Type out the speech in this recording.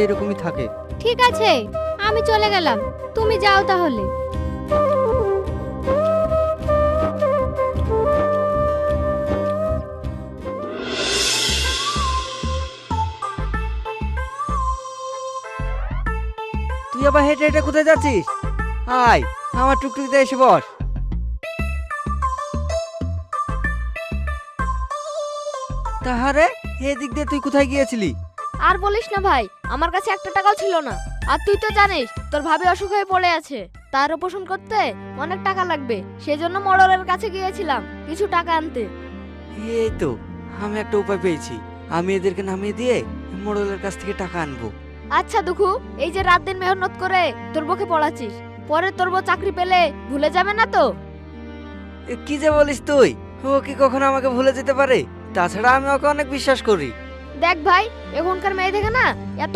এরকমই থাকে। ঠিক আছে, আমি চলে গেলাম, তুমি যাও তাহলে। তুই আবার হেঁটে হেঁটে কোথায় যাচ্ছিস? আয়, আমার টুকটুকিতে এসে বস। তাহারে এদিক দিয়ে তুই কোথায় গিয়েছিলি? আর বলিস না ভাই, আমার কাছে একটা টাকাও ছিল না। আর তুই তো জানিস তোর ভাবি অসুখ হয়ে পড়ে আছে, তার অপারেশন করতে অনেক টাকা লাগবে। সেজন্য মোড়লের কাছে গিয়েছিলাম কিছু টাকা আনতে। এই তো আমি একটা উপায় পেয়েছি, আমি এদেরকে নামিয়ে দিয়ে মোড়লের কাছ থেকে টাকা আনবো। আচ্ছা দুঃখু, এই যে রাত দিন মেহনত করে তোর বউকে পড়াচ্ছিস, পরে তোর বউ চাকরি পেলে ভুলে যাবে না তো? কি যে বলিস তুই, ও কি কখনো আমাকে ভুলে যেতে পারে? তাছাড়া আমি ওকে অনেক বিশ্বাস করি। দেখ ভাই, এখনকার মেয়ে দেখে না এত